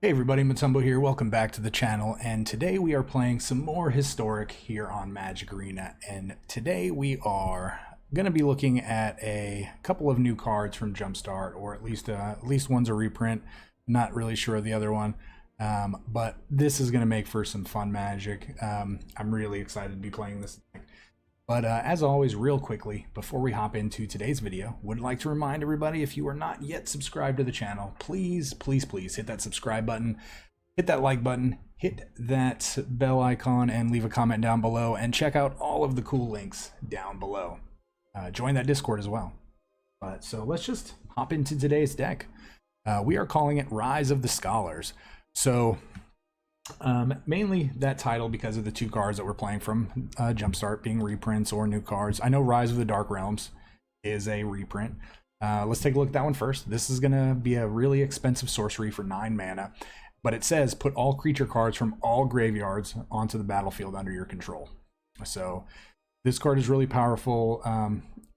Hey everybody, Matumbo here, welcome back to the channel, and today we are playing some more Historic here on Magic Arena, and today we are going to be looking at a couple of new cards from JumpStart, or at least one's a reprint, not really sure of the other one, but this is going to make for some fun Magic. I'm really excited to be playing this deck. But as always, real quickly, before we hop into today's video, would like to remind everybody, if you are not yet subscribed to the channel, please hit that subscribe button, hit that like button, hit that bell icon, and leave a comment down below, and check out all of the cool links down below. Join that Discord as well. So let's just hop into today's deck. We are calling it Rise of the Scholars. So mainly that title because of the two cards that we're playing from JumpStart being reprints or new cards. I know Rise of the Dark Realms is a reprint. Let's take a look at that one first. This is going to be a really expensive sorcery for 9 mana, but it says put all creature cards from all graveyards onto the battlefield under your control. So this card is really powerful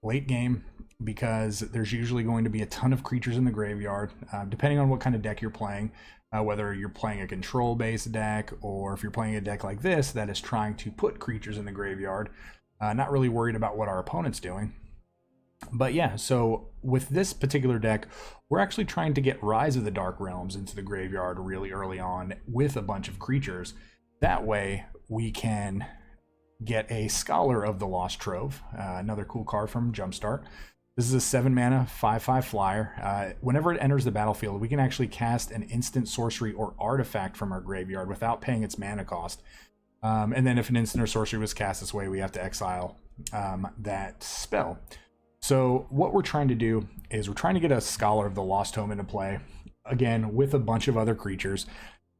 late game because there's usually going to be a ton of creatures in the graveyard, depending on what kind of deck you're playing. Whether you're playing a control-based deck or if you're playing a deck like this that is trying to put creatures in the graveyard, not really worried about what our opponent's doing. But yeah, so with this particular deck, we're actually trying to get Rise of the Dark Realms into the graveyard really early on with a bunch of creatures. That way we can get a Scholar of the Lost Trove, another cool card from JumpStart. This is a 7 mana 5/5 flyer. Whenever it enters the battlefield, we can actually cast an instant sorcery or artifact from our graveyard without paying its mana cost. And then if an instant or sorcery was cast this way, we have to exile that spell. So what we're trying to do is we're trying to get a Scholar of the Lost Tome into play, again, with a bunch of other creatures.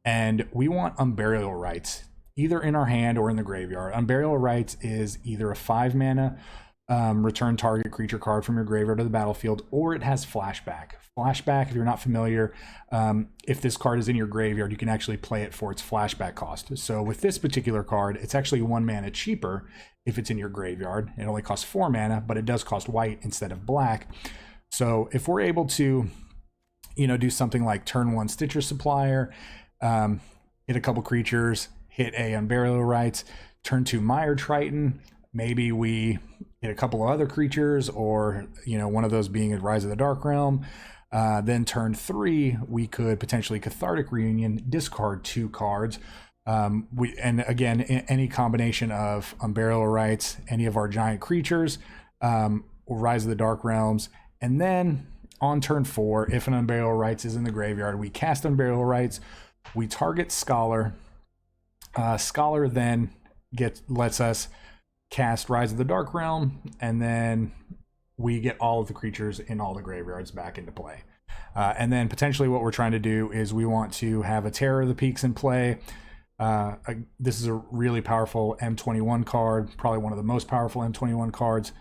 And we want Unburial Rites, either in our hand or in the graveyard. Unburial Rites is either a 5 mana return target creature card from your graveyard to the battlefield, or it has flashback. Flashback, if you're not familiar, if this card is in your graveyard, you can actually play it for its flashback cost. So with this particular card, it's actually 1 mana cheaper if it's in your graveyard. It only costs 4 mana, but it does cost white instead of black. So if we're able to, do something like turn 1 Stitcher Supplier, hit a couple creatures, hit a Unburial Rites, turn 2 Mire Triton, maybe we hit a couple of other creatures, or one of those being a Rise of the Dark Realm. Then turn 3, we could potentially Cathartic Reunion, discard 2 cards. And again, any combination of Unburial Rites, any of our giant creatures, or Rise of the Dark Realms. And then on turn 4, if an Unburial Rites is in the graveyard, we cast Unburial Rites, we target Scholar. Scholar then lets us cast Rise of the Dark Realm, and then we get all of the creatures in all the graveyards back into play. And then potentially what we're trying to do is we want to have a Terror of the Peaks in play. This is a really powerful M21 card, probably one of the most powerful M21 cards.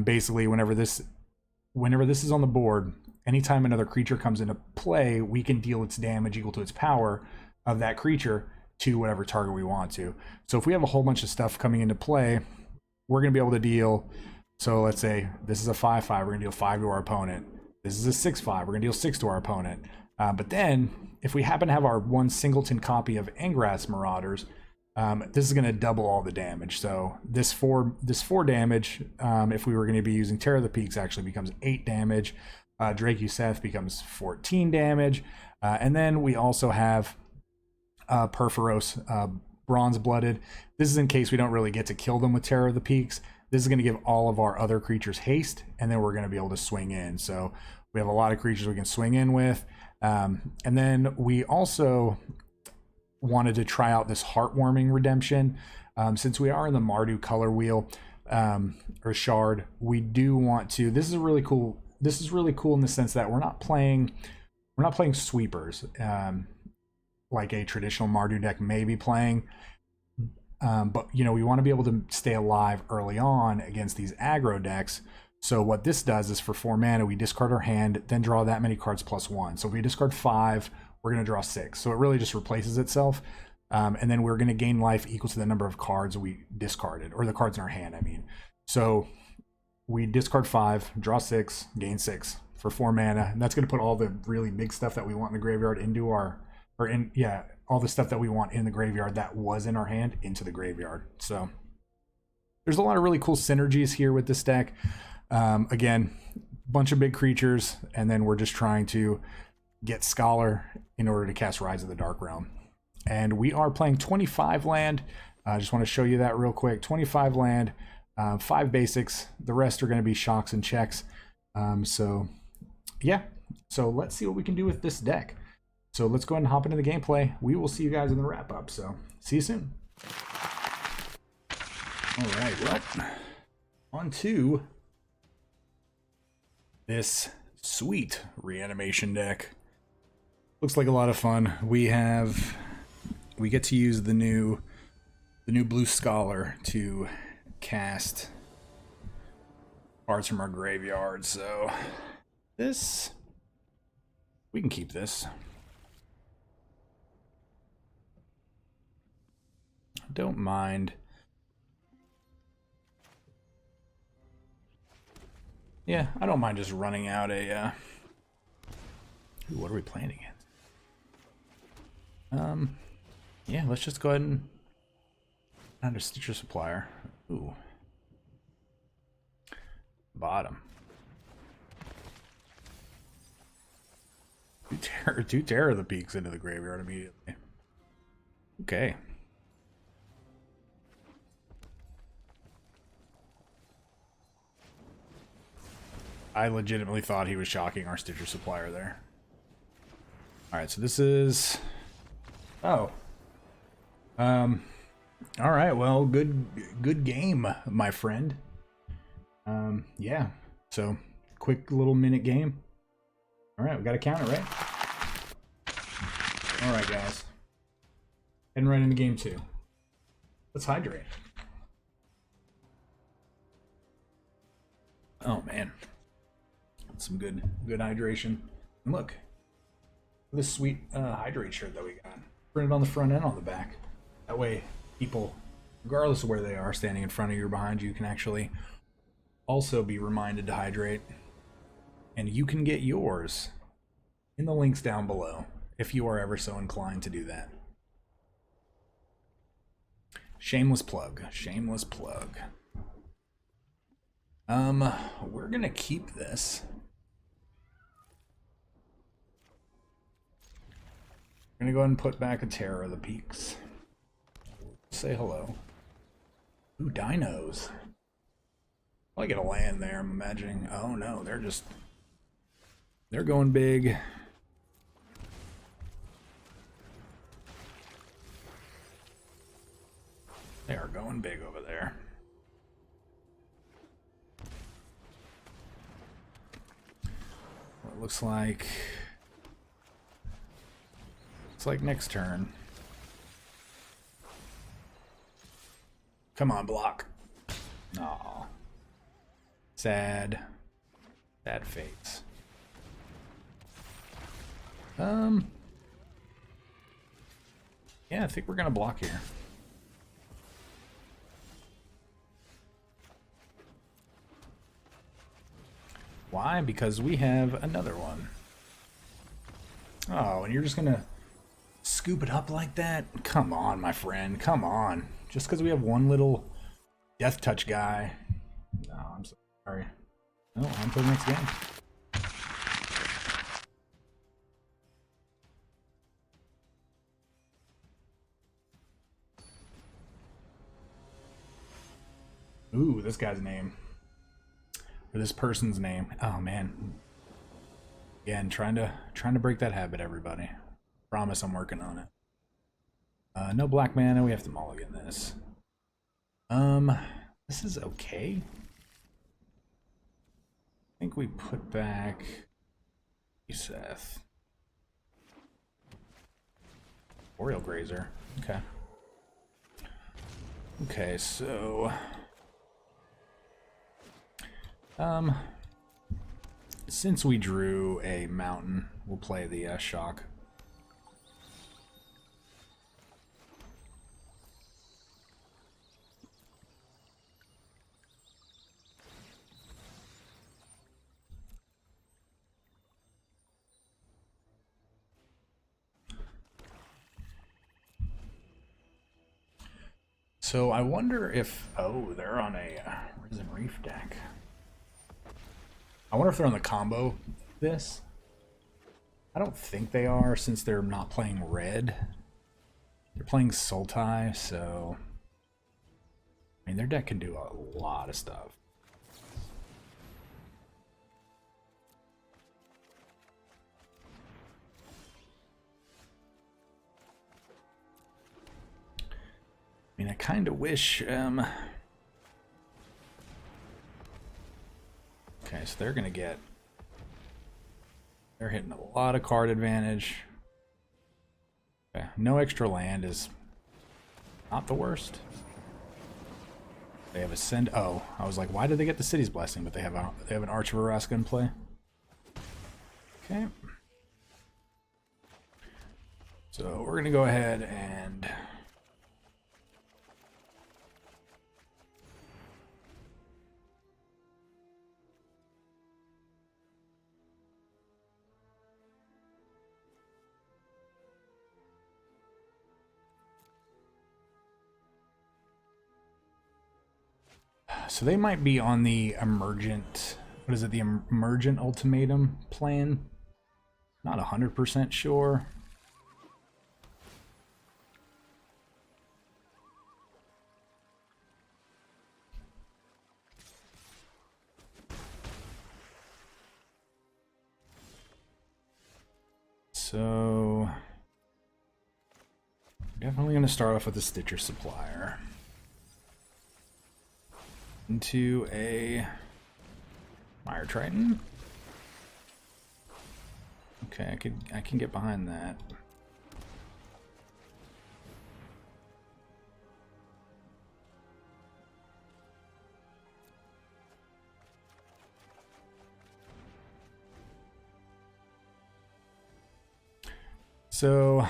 Basically, whenever this is on the board, anytime another creature comes into play, we can deal its damage equal to its power of that creature to whatever target we want to. So if we have a whole bunch of stuff coming into play, we're going to be able to deal, so let's say this is a 5/5, we're going to deal 5 to our opponent. This is a 6/5, we're going to deal 6 to our opponent. But then if we happen to have our 1 singleton copy of Angrath's Marauders, this is going to double all the damage. So this 4 damage, if we were going to be using Terror of the Peaks, actually becomes 8 damage. Drake Youssef becomes 14 damage. And then we also have Perforos, Bronze Blooded. This is in case we don't really get to kill them with Terror of the Peaks. This is going to give all of our other creatures haste, and then we're going to be able to swing in. So we have a lot of creatures we can swing in with. And then we also wanted to try out this Heartwarming Redemption. Since we are in the Mardu color wheel, or shard, we do want to, this is really cool in the sense that we're not playing sweepers, like a traditional Mardu deck may be playing, but we want to be able to stay alive early on against these aggro decks. So what this does is for 4 mana, we discard our hand, then draw that many cards +1. So if we discard 5, we're going to draw 6. So it really just replaces itself, and then we're going to gain life equal to the number of cards we discarded, or the cards in our hand, I mean. So we discard 5, draw 6, gain 6 for 4 mana, and that's going to put all the really big stuff that we want in the graveyard into our or in, yeah, all the stuff that we want in the graveyard that was in our hand into the graveyard. So there's a lot of really cool synergies here with this deck. Again, bunch of big creatures, and then we're just trying to get Scholar in order to cast Rise of the Dark Realm. And we are playing 25 land. I just want to show you that real quick. 25 land, 5 basics. The rest are going to be shocks and checks. So yeah, so let's see what we can do with this deck. So let's go ahead and hop into the gameplay. We will see you guys in the wrap up. So see you soon. All right, well, on to this sweet reanimation deck. Looks like a lot of fun. We get to use the new blue Scholar to cast cards from our graveyard. So this, we can keep this. Don't mind. Yeah, I don't mind just running out a ooh, what are we playing against? Yeah, let's just go ahead and add a Stitcher Supplier. Ooh. Bottom. Two Terror of the Peaks into the graveyard immediately. Okay. I legitimately thought he was shocking our Stitcher Supplier there. Alright, so this is... Oh. Alright, well, good game, my friend. Yeah. So, quick little minute game. Alright, we got to count it, right? Alright, guys. Heading right into game 2. Let's hydrate. Oh, man. Some good hydration. And look, this sweet hydrate shirt that we got. Printed on the front and on the back. That way, people, regardless of where they are, standing in front of you or behind you, can actually also be reminded to hydrate. And you can get yours in the links down below if you are ever so inclined to do that. Shameless plug. Shameless plug. We're gonna keep this. We're gonna go ahead and put back a Terror of the Peaks. Say hello. Ooh, dinos. I get a land there, I'm imagining. Oh no, they're going big. They are going big over there. Well, it looks like next turn. Come on, block. Aw. Sad. Sad fates. Yeah, I think we're gonna block here. Why? Because we have another one. Oh, and you're just gonna scoop it up like that? Come on, my friend. Come on. Just because we have one little death touch guy. No, I'm sorry. No, on to the next game. Ooh, this guy's name. Or this person's name. Oh man. Again, trying to break that habit, everybody. Promise I'm working on it. No black mana, we have to mulligan this. This is okay. I think we put back Seth. Boreal Grazer. Okay. Okay, so since we drew a mountain, we'll play the shock. So I wonder if... Oh, they're on a Risen Reef deck. I wonder if they're on the combo this. I don't think they are, since they're not playing red. They're playing Sultai, so... I mean, their deck can do a lot of stuff. I mean, I kind of wish... Okay, so they're going to get... They're hitting a lot of card advantage. Okay, no extra land is not the worst. They have Ascend... Oh, I was like, why did they get the City's Blessing? But they have an Arch of Araska in play. Okay. So we're going to go ahead and... So they might be on the Emergent, what is it, the Emergent Ultimatum plan? Not 100% sure. So, definitely going to start off with a Stitcher Supplier. Into a Mire Triton. Okay, I can get behind that. So,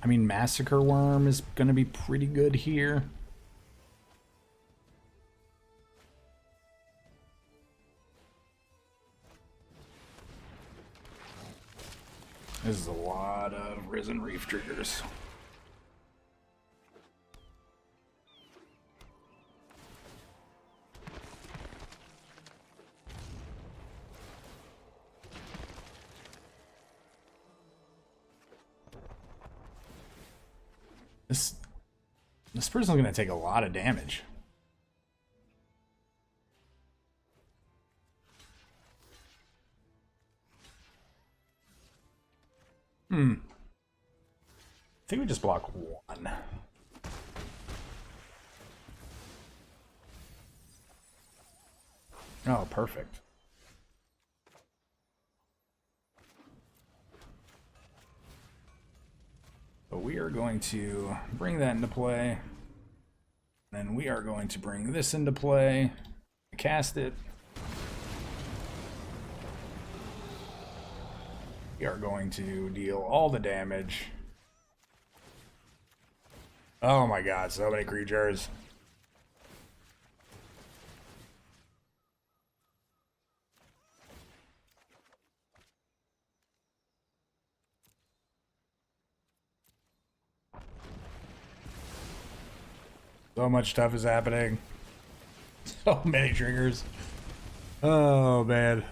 I mean, Massacre Worm is going to be pretty good here. This is a lot of Risen Reef triggers. This person's going to take a lot of damage. I think we just block one. Oh, perfect. So we are going to bring that into play. Then we are going to bring this into play. Cast it. We are going to deal all the damage. Oh my god, so many creatures. So much stuff is happening. So many triggers. Oh man.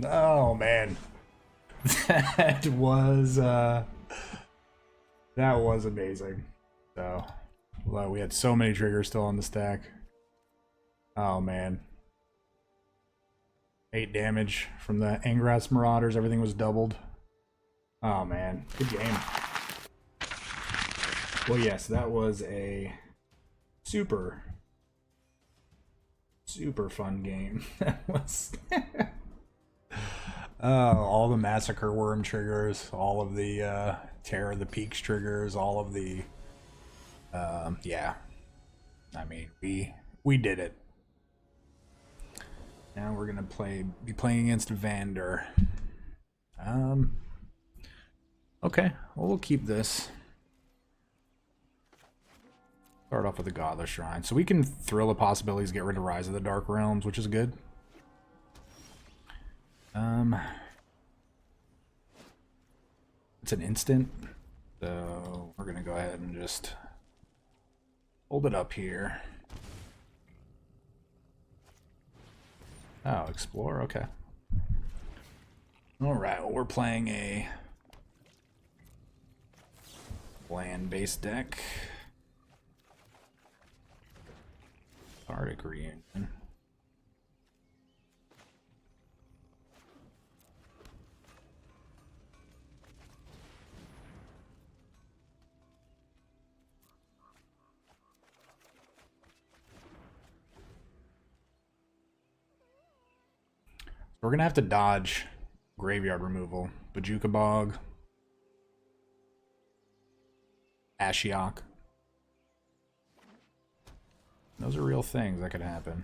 Oh man. That was amazing. So well, we had so many triggers still on the stack. Oh man. 8 damage from the Angrass Marauders, everything was doubled. Oh man, good game. Well yes, that was a super fun game. That was all the Massacre Worm triggers, all of the Terror of the Peaks triggers, all of the yeah. I mean, we did it. Now we're gonna be playing against Vander. Okay, well we'll keep this. Start off with the Godless Shrine. So we can Thrill of Possibilities, get rid of Rise of the Dark Realms, which is good. it's an instant. So we're gonna go ahead and just hold it up here. Oh, explore, okay. Alright, well, we're playing a land-based deck. Arctic Reunion. We're gonna have to dodge graveyard removal. Bajuka Bog. Ashiok. Those are real things that could happen.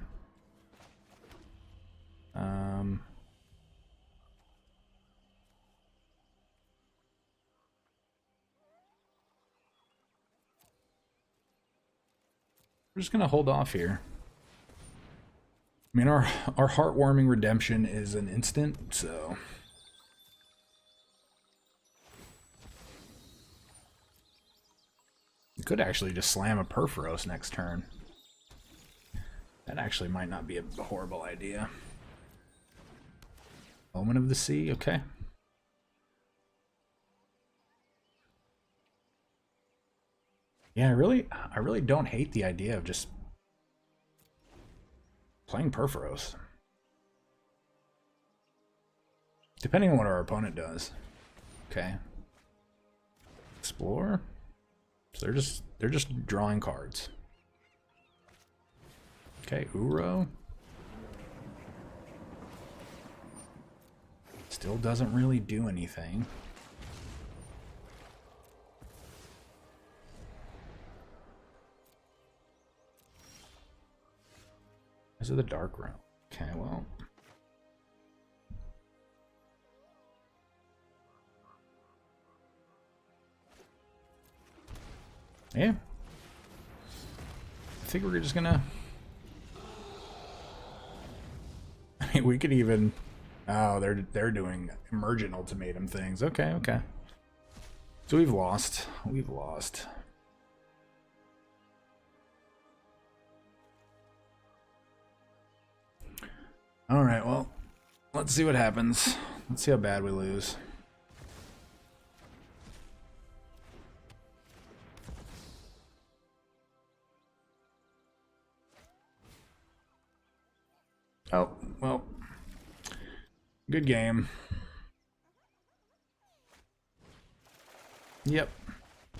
We're just gonna hold off here. I mean, our heartwarming redemption is an instant, so you could actually just slam a Perforos next turn. That actually might not be a horrible idea. Omen of the Sea, okay. Yeah, I really don't hate the idea of just playing Perforos. Depending on what our opponent does. Okay. Explore. So they're just drawing cards. Okay, Uro. Still doesn't really do anything. Is it the dark room? Okay, well. Yeah. I think we're just gonna... I mean, we could even... Oh, they're doing emergent ultimatum things. Okay, okay. So we've lost. We've lost. Alright, well, let's see what happens. Let's see how bad we lose. Oh, well. Good game. Yep.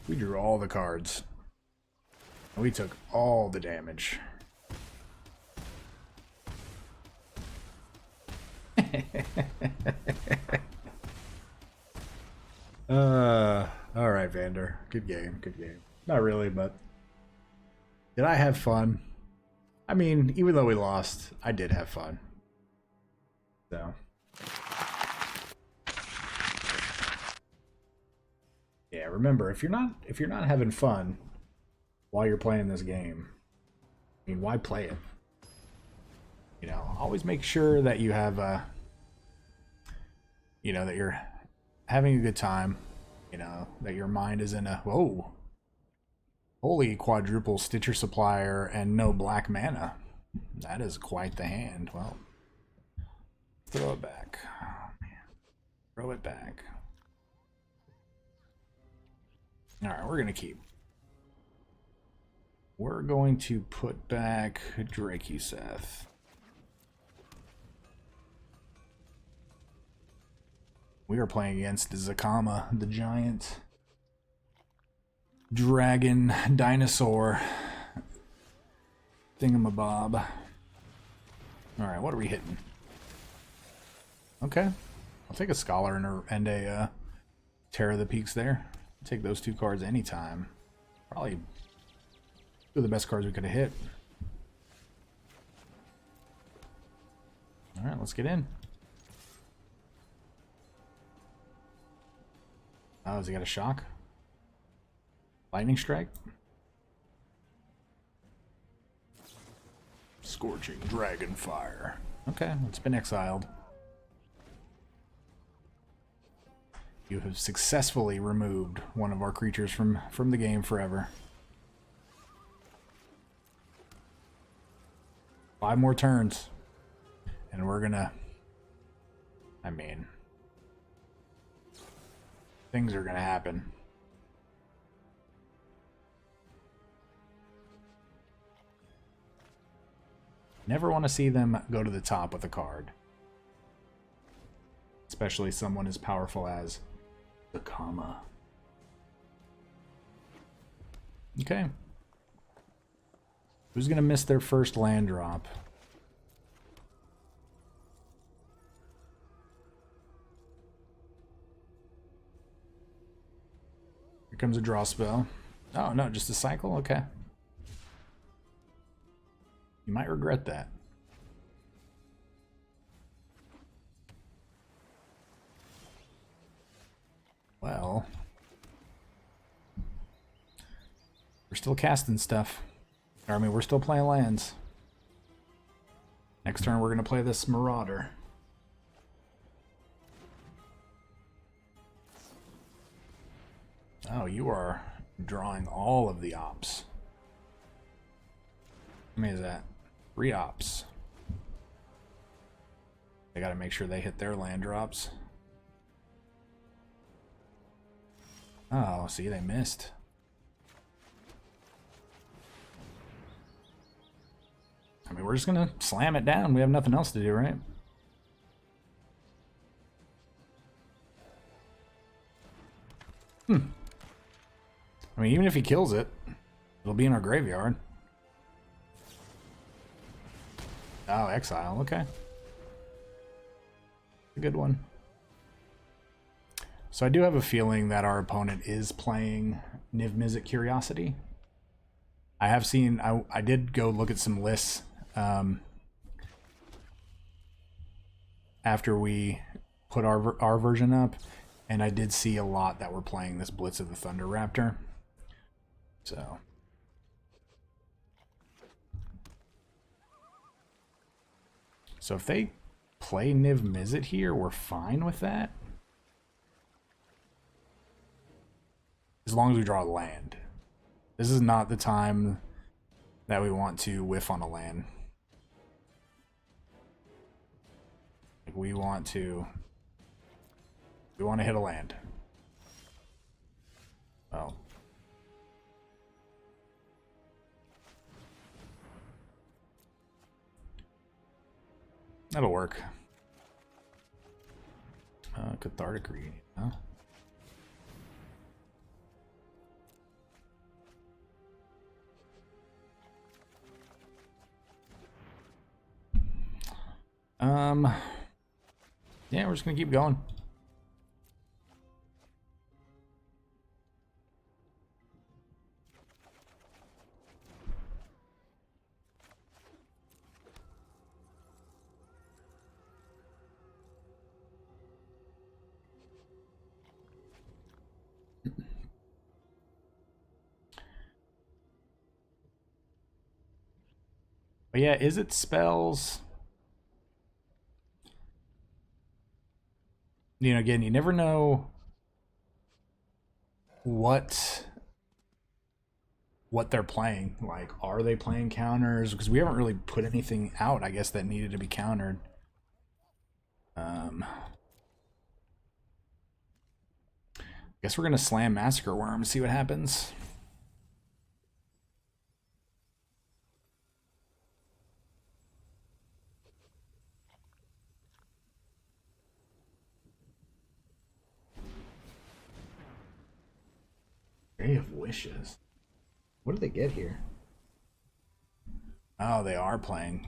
We drew all the cards. We took all the damage. All right, Vander. Good game, good game. Not really, but did I have fun? I mean, even though we lost, I did have fun. So yeah, remember, if you're not having fun while you're playing this game, I mean, why play it? You know, always make sure that you have you know, that you're having a good time, you know, that your mind is in a, whoa, holy quadruple Stitcher Supplier and no black mana. That is quite the hand. Well, throw it back. Oh, man. Throw it back. Alright, we're going to keep. We're going to put back Drakeseth. We are playing against Zakama, the giant dragon dinosaur thingamabob. Alright, what are we hitting? Okay. I'll take a Scholar and a Terror of the Peaks there. I'll take those two cards anytime. Probably two of the best cards we could have hit. Alright, let's get in. Oh, has he got a shock? Lightning Strike? Scorching Dragon Fire. Okay, it's been exiled. You have successfully removed one of our creatures from the game forever. 5 more turns. And we're gonna... I mean... things are gonna happen. Never want to see them go to the top with a card. Especially someone as powerful as the Kama. Okay. Who's gonna miss their first land drop? Here comes a draw spell. Oh no, just a cycle? Okay. You might regret that. Well, we're still casting stuff. I mean, we're still playing lands. Next turn, we're going to play this Marauder. Oh, you are drawing all of the ops. How many is that? 3 ops. They got to make sure they hit their land drops. Oh, see, they missed. I mean, we're just gonna slam it down. We have nothing else to do, right? I mean, even if he kills it, it'll be in our graveyard. Oh, exile. Okay. A good one. So I do have a feeling that our opponent is playing Niv Mizzet Curiosity. I have seen, I did go look at some lists after we put our version up, and I did see a lot that were playing this Blitz of the Thunder Raptor. So if they play Niv Mizzet here, we're fine with that. As long as we draw a land. This is not the time that we want to whiff on a land. Like we want to hit a land. Oh. That'll work. Cathartic Reading, huh? Yeah, we're just gonna keep going. But yeah, is it spells? You know, again, you never know what they're playing. Like, are they playing counters? Because we haven't really put anything out, I guess, that needed to be countered. Guess we're gonna slam Massacre Worm and see what happens. Day of Wishes. What do they get here? Oh, they are playing.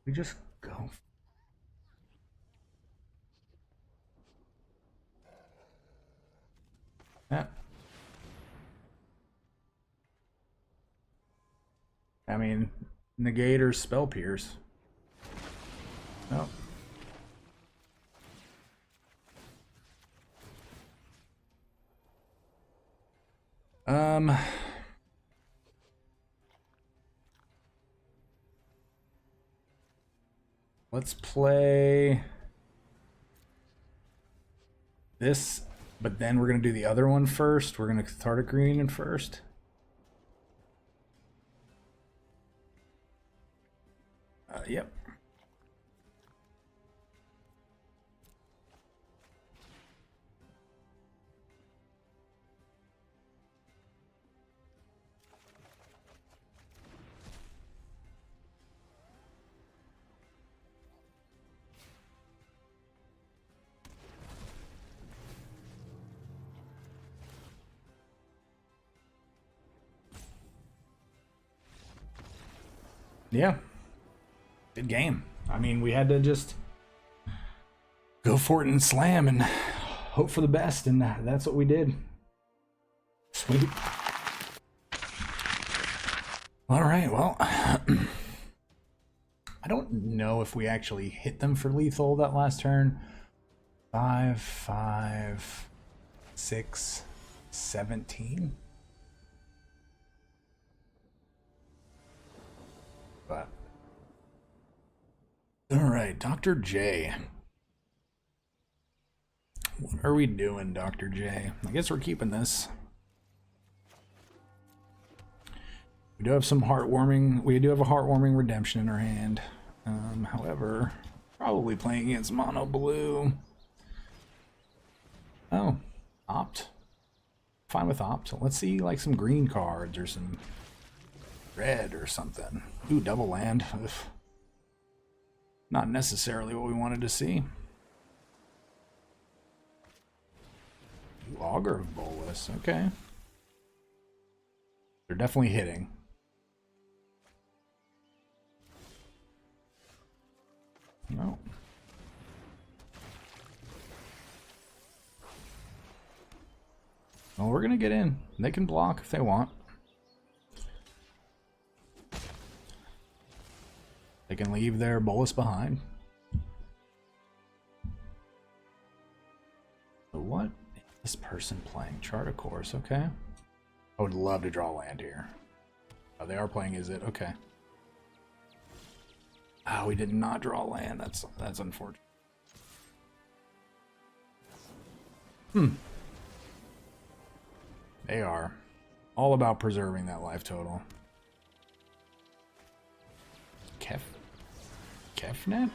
We just go. Yeah. I mean, negate or spell pierce. Oh. Let's play this, but then we're going to do the other one first. We're going to cathartic green in first. Yep. Yeah. Good game. I mean, we had to just go for it and slam and hope for the best, and that's what we did. Sweet. All right, well, I don't know if we actually hit them for lethal that last turn. 5, 5, 6, 17. But all right, Dr. J. What are we doing, Dr. J? I guess we're keeping this. We do have some heartwarming. We do have a heartwarming redemption in our hand. However, probably playing against mono blue. Oh, opt. Fine with opt. Let's see like some green cards or some red or something. Ooh, double land. Ugh. Not necessarily what we wanted to see. Ooh, Augur of Bolus. Okay. They're definitely hitting. No. Well, we're gonna get in. They can block if they want. They can leave their bolus behind. So what is this person playing? Chart a course, okay. I would love to draw land here. Oh, they are playing Is It? Okay. Oh, we did not draw land. That's unfortunate. They are all about preserving that life total. Kefnet?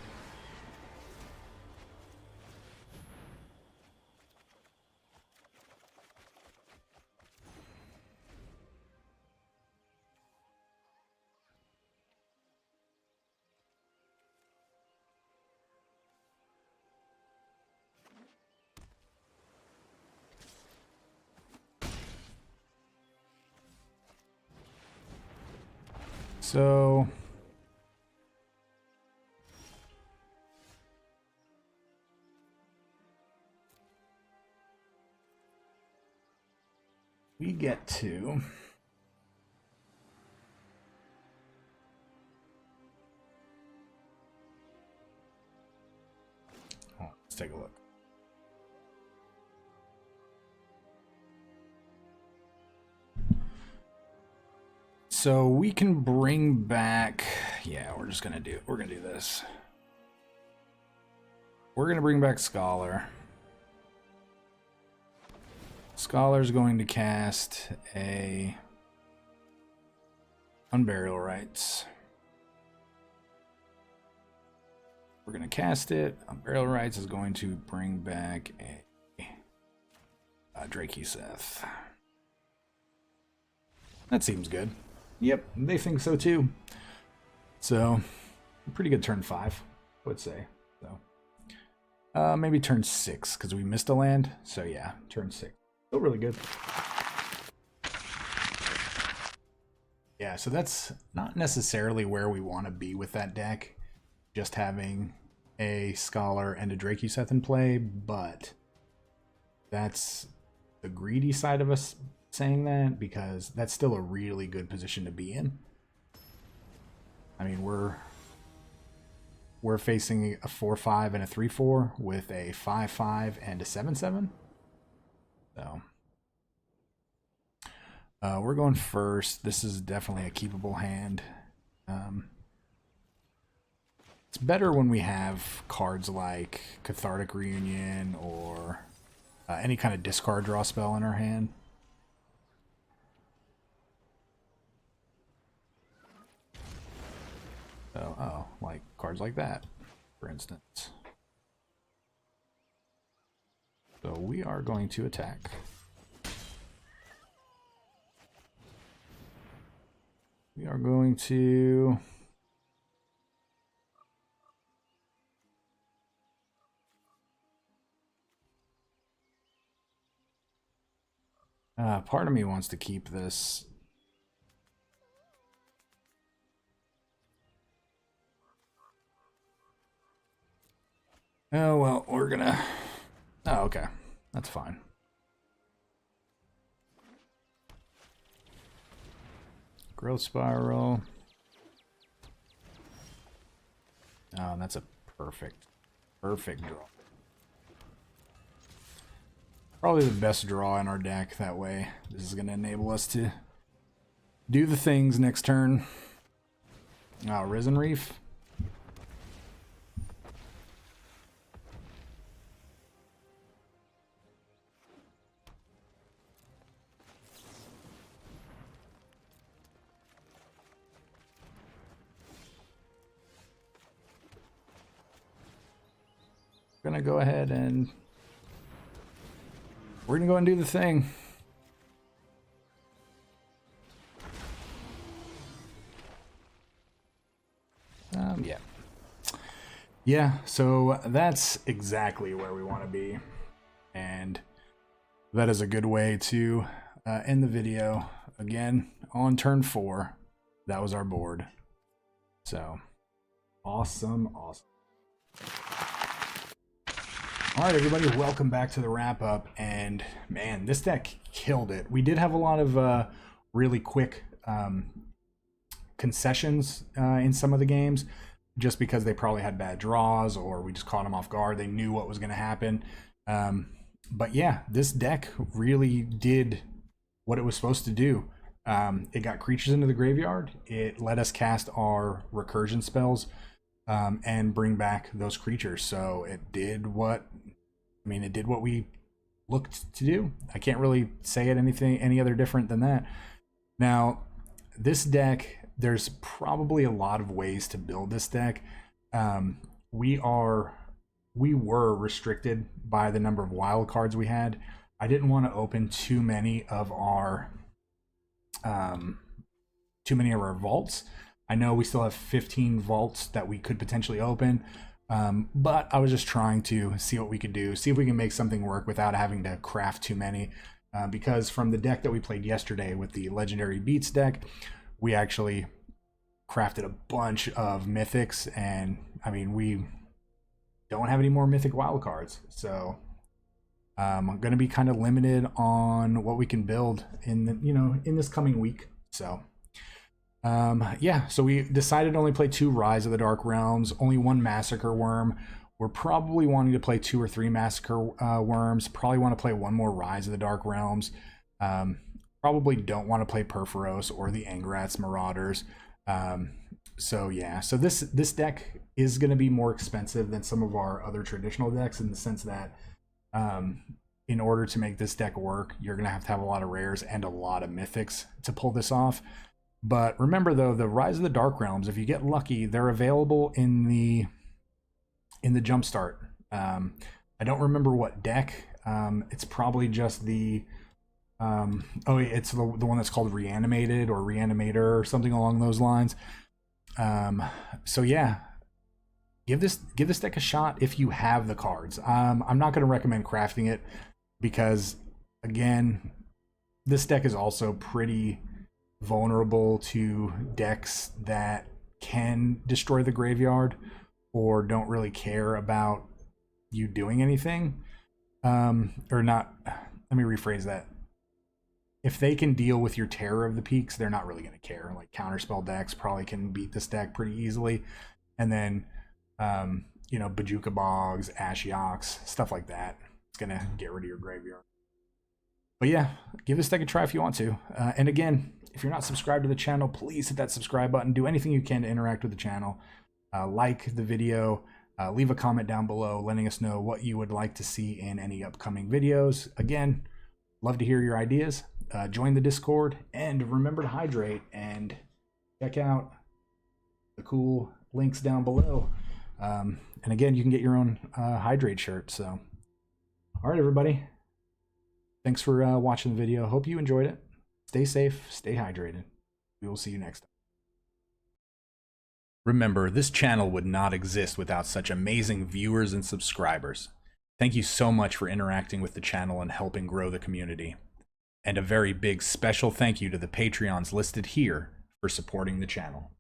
So we get to let's take a look. So we can bring back, yeah, we're gonna do this. We're gonna bring back Scholar. Scholar's going to cast a Unburial Rites. We're gonna cast it. Unburial Rites is going to bring back a Drakeseth. That seems good. Yep, they think so too. So, pretty good turn 5, I would say. So, maybe turn 6 because we missed a land. So yeah, turn 6. Still really good. Yeah, so that's not necessarily where we want to be with that deck. Just having a Scholar and a Drakeseth in play, but that's the greedy side of us saying that, because that's still a really good position to be in. I mean, we're facing a 4-5 and a 3-4 with a 5-5 and a 7-7. So we're going first. This is definitely a keepable hand. It's better when we have cards like Cathartic Reunion or any kind of discard draw spell in our hand. So, oh, like cards like that, for instance. So we are going to attack. We are going to... part of me wants to keep this. Oh, well, we're gonna... Oh, okay. That's fine. Growth Spiral. Oh, that's a perfect draw. Probably the best draw in our deck that way. This is going to enable us to do the things next turn. Oh, Risen Reef. Gonna go ahead and we're gonna go and do the thing. Yeah, so that's exactly where we want to be, and that is a good way to end the video. Again, on turn 4, that was our board. So awesome. All right, everybody, welcome back to the wrap up. And man, this deck killed it. We did have a lot of really quick concessions in some of the games, just because they probably had bad draws or we just caught them off guard. They knew what was going to happen. But yeah, this deck really did what it was supposed to do. It got creatures into the graveyard. It let us cast our recursion spells and bring back those creatures. So it did what, I mean, it did what we looked to do. I can't really say it any other different than that. Now, this deck, there's probably a lot of ways to build this deck. We were restricted by the number of wild cards we had. I didn't want to open too many of our vaults. I know we still have 15 vaults that we could potentially open, but I was just trying to see what we could do, see if we can make something work without having to craft too many. Because from the deck that we played yesterday with the Legendary Beats deck, we actually crafted a bunch of mythics, and I mean, we don't have any more mythic wild cards, so I'm going to be kind of limited on what we can build in the, in this coming week. So yeah, so we decided to only play 2 Rise of the Dark Realms, only 1 Massacre Worm. We're probably wanting to play 2 or 3 Massacre Worms, probably want to play 1 more Rise of the Dark Realms. Probably don't want to play Perforos or the Angrat's Marauders. So yeah, so this deck is going to be more expensive than some of our other traditional decks, in the sense that in order to make this deck work, you're going to have a lot of rares and a lot of mythics to pull this off. But remember though, the Rise of the Dark Realms, if you get lucky, they're available in the JumpStart. I don't remember what deck. It's probably just the it's the one that's called Reanimated or Reanimator or something along those lines. So yeah, give this deck a shot if you have the cards. I'm not going to recommend crafting it because, again, this deck is also pretty vulnerable to decks that can destroy the graveyard or don't really care about you doing anything. Or not, let me rephrase that. If they can deal with your Terror of the Peaks, they're not really going to care. Like counterspell decks probably can beat this deck pretty easily. And then, Bajuka Bogs, Ashioks, stuff like that. It's going to get rid of your graveyard. But yeah, give this deck a try if you want to. And again, if you're not subscribed to the channel, please hit that subscribe button. Do anything you can to interact with the channel. like the video, leave a comment down below letting us know what you would like to see in any upcoming videos. Again, love to hear your ideas. Join the Discord, and remember to hydrate, and check out the cool links down below. And again, you can get your own hydrate shirt. So, all right, everybody. Thanks for watching the video. Hope you enjoyed it. Stay safe, stay hydrated. We will see you next time. Remember, this channel would not exist without such amazing viewers and subscribers. Thank you so much for interacting with the channel and helping grow the community. And a very big special thank you to the Patreons listed here for supporting the channel.